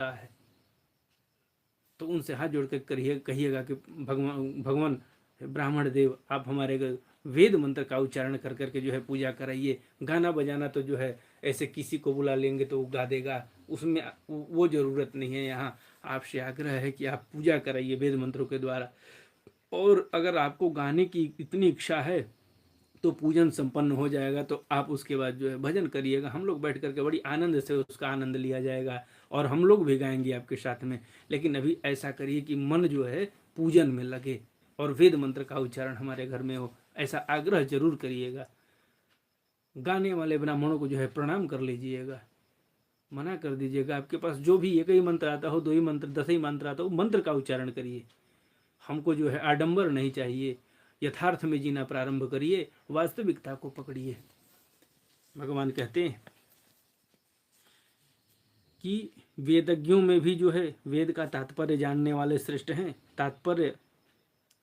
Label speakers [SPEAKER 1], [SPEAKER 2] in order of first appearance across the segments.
[SPEAKER 1] है। तो उनसे हाथ जोड़ कर कहिएगा कि भगवान ब्राह्मण देव, आप हमारे वेद मंत्र का उच्चारण कर करके जो है पूजा कराइए। गाना बजाना तो जो है ऐसे किसी को बुला लेंगे तो वो गा देगा, उसमें वो जरूरत नहीं है। यहाँ आपसे आग्रह है कि आप पूजा कराइए वेद मंत्रों के द्वारा। और अगर आपको गाने की इतनी इच्छा है तो पूजन संपन्न हो जाएगा तो आप उसके बाद जो है भजन करिएगा, हम लोग बैठ करके बड़ी आनंद से उसका आनंद लिया जाएगा और हम लोग भी गाएंगे आपके साथ में। लेकिन अभी ऐसा करिए कि मन जो है पूजन में लगे और वेद मंत्र का उच्चारण हमारे घर में हो, ऐसा आग्रह जरूर करिएगा। गाने वाले ब्राह्मणों को जो है प्रणाम कर लीजिएगा, मना कर दीजिएगा। आपके पास जो भी एक ही मंत्र आता हो, 2 ही मंत्र, 10 ही मंत्र आता हो, मंत्र का उच्चारण करिए। हमको जो है आडंबर नहीं चाहिए, यथार्थ में जीना प्रारंभ करिए, वास्तविकता को पकड़िए। भगवान कहते हैं कि वेदज्ञों में भी जो है वेद का तात्पर्य जानने वाले श्रेष्ठ हैं, तात्पर्य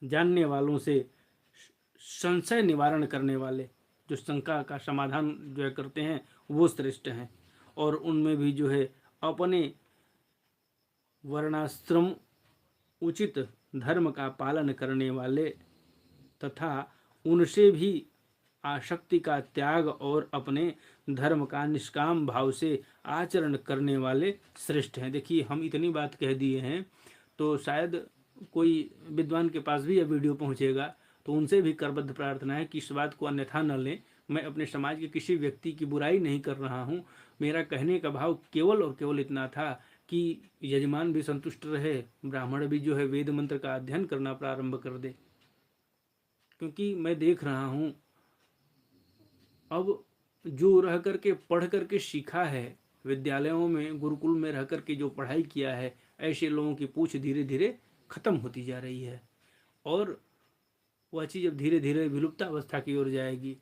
[SPEAKER 1] जानने वालों से संशय निवारण करने वाले, जो शंका का समाधान जो है करते हैं, वो श्रेष्ठ हैं। और उनमें भी जो है अपने वर्णाश्रम उचित धर्म का पालन करने वाले तथा उनसे भी आसक्ति का त्याग और अपने धर्म का निष्काम भाव से आचरण करने वाले श्रेष्ठ हैं। देखिए, हम इतनी बात कह दिए हैं तो शायद कोई विद्वान के पास भी यह वीडियो पहुंचेगा तो उनसे भी करबद्ध प्रार्थना है कि इस बात को अन्यथा न लें। मैं अपने समाज के किसी व्यक्ति की बुराई नहीं कर रहा हूं। मेरा कहने का भाव केवल और केवल इतना था कि यजमान भी संतुष्ट रहे, ब्राह्मण भी जो है वेद मंत्र का अध्ययन करना प्रारंभ कर दे। क्योंकि मैं देख रहा हूं अब जो रह करके पढ़ करके सीखा है, विद्यालयों में गुरुकुल में रह करके जो पढ़ाई किया है, ऐसे लोगों की पूछ धीरे धीरे खत्म होती जा रही है और वह चीज़ अब धीरे धीरे विलुप्तावस्था की ओर जाएगी।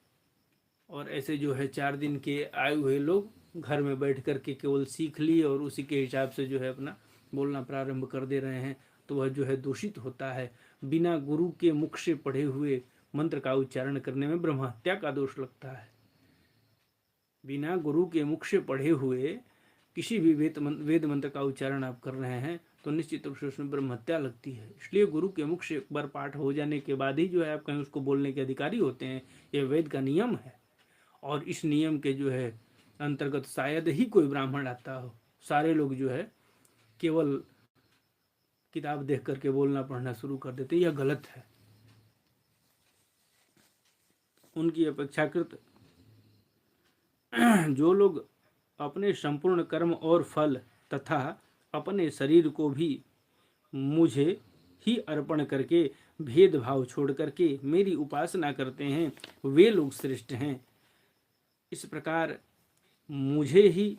[SPEAKER 1] और ऐसे जो है 4 दिन के आए हुए लोग घर में बैठ करके केवल सीख लिए और उसी के हिसाब से जो है अपना बोलना प्रारंभ कर दे रहे हैं, तो वह जो है दूषित होता है। बिना गुरु के मुख से पढ़े हुए मंत्र का उच्चारण करने में ब्रह्म हत्या का दोष लगता है। बिना गुरु के मुख से पढ़े हुए किसी भी वेद मंत्र का उच्चारण आप कर रहे हैं तो निश्चित रूप से उसमें ब्रह्म हत्या लगती है। इसलिए गुरु के मुख से एक बार पाठ हो जाने के बाद ही जो है आप कहीं उसको बोलने के अधिकारी होते हैं। यह वेद का नियम है और इस नियम के जो है अंतर्गत शायद ही कोई ब्राह्मण आता हो। सारे लोग जो है केवल किताब देख करके बोलना पढ़ना शुरू कर देते, यह गलत है। उनकी अपेक्षाकृत जो लोग अपने संपूर्ण कर्म और फल तथा अपने शरीर को भी मुझे ही अर्पण करके भेदभाव छोड़ करके मेरी उपासना करते हैं, वे लोग श्रेष्ठ हैं। इस प्रकार मुझे ही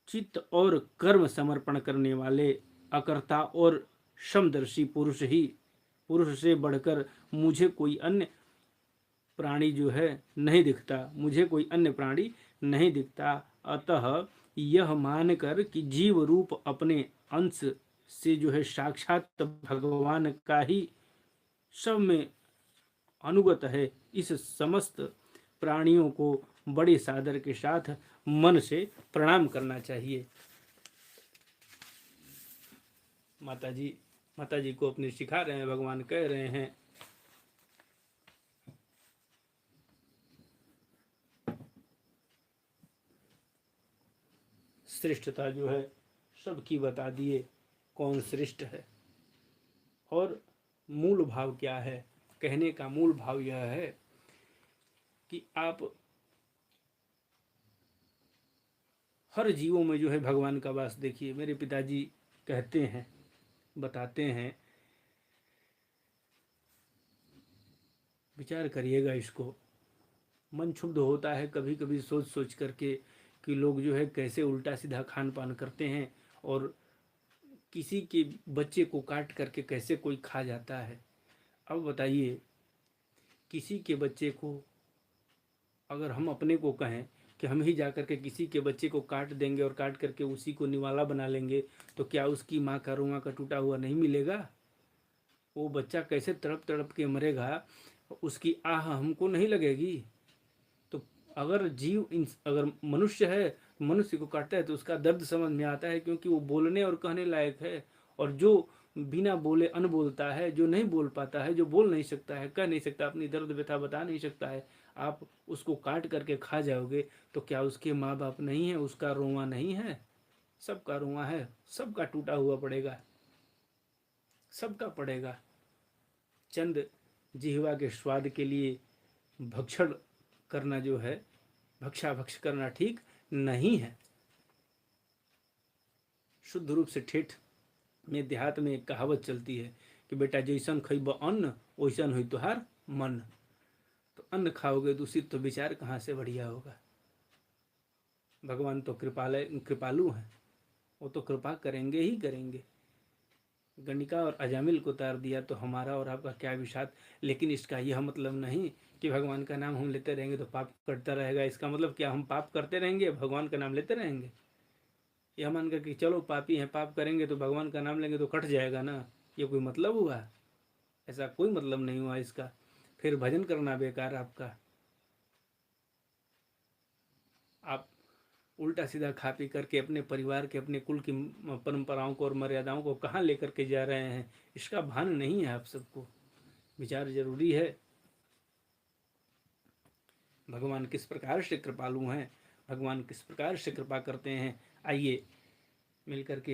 [SPEAKER 1] चित्त और कर्म समर्पण करने वाले अकर्ता और समदर्शी पुरुष से बढ़कर मुझे कोई अन्य प्राणी जो है नहीं दिखता, मुझे कोई अन्य प्राणी नहीं दिखता। अतः यह मानकर कि जीव रूप अपने अंश से जो है साक्षात भगवान का ही सब में अनुगत है, इस समस्त प्राणियों को बड़े सादर के साथ मन से प्रणाम करना चाहिए। माता जी को अपने सिखा रहे हैं, भगवान कह रहे हैं श्रेष्ठता जो है सबकी बता दिए कौन श्रेष्ठ है। और मूल भाव क्या है, कहने का मूल भाव यह है कि आप हर जीवों में जो है भगवान का वास देखिए। मेरे पिताजी कहते हैं, बताते हैं, विचार करिएगा इसको। मन क्षुब्ध होता है कभी कभी सोच सोच करके कि लोग जो है कैसे उल्टा सीधा खान पान करते हैं और किसी के बच्चे को काट करके कैसे कोई खा जाता है। अब बताइए, किसी के बच्चे को अगर हम अपने को कहें कि हम ही जाकर के किसी के बच्चे को काट देंगे और काट करके उसी को निवाला बना लेंगे तो क्या उसकी माँ का रोआ का टूटा हुआ नहीं मिलेगा? वो बच्चा कैसे तड़प तड़प के मरेगा, उसकी आह हमको नहीं लगेगी? तो अगर अगर मनुष्य है मनुष्य को काटता है तो उसका दर्द समझ में आता है, क्योंकि वो बोलने और कहने लायक है। और जो बिना बोले अनबोलता है, जो नहीं बोल पाता है, जो बोल नहीं सकता है, कह नहीं सकता, अपनी दर्द व्यथा बता नहीं सकता है, आप उसको काट करके खा जाओगे तो क्या उसके माँ बाप नहीं है, उसका रोआ नहीं है? सबका रोआ है, सबका टूटा हुआ पड़ेगा, सबका पड़ेगा। चंद जिह्वा के स्वाद के लिए भक्षण करना जो है, भक्ष करना ठीक नहीं है। शुद्ध रूप से ठेठ में देहात में एक कहावत चलती है कि बेटा जैसन खइब अन्न वैसन हुई तुहार मन। तो अन्न खाओगे दूषित तो विचार कहाँ से बढ़िया होगा। भगवान तो कृपालु हैं, वो तो कृपा करेंगे ही करेंगे। गणिका और अजामिल को उतार दिया तो हमारा और आपका क्या विषाद। लेकिन इसका यह मतलब नहीं कि भगवान का नाम हम लेते रहेंगे तो पाप करता रहेगा। इसका मतलब क्या हम पाप करते रहेंगे, भगवान का नाम लेते रहेंगे? यह मानकर कि चलो पापी हैं, पाप करेंगे तो भगवान का नाम लेंगे तो कट जाएगा ना, ये कोई मतलब हुआ? ऐसा कोई मतलब नहीं हुआ इसका। फिर भजन करना बेकार आपका। आप उल्टा सीधा खा पी करके अपने परिवार के, अपने कुल की परंपराओं को और मर्यादाओं को कहाँ लेकर के जा रहे हैं, इसका भान नहीं है आप सबको। विचार जरूरी है। भगवान किस प्रकार से कृपालु हैं, भगवान किस प्रकार से कृपा करते हैं, आइए मिलकर के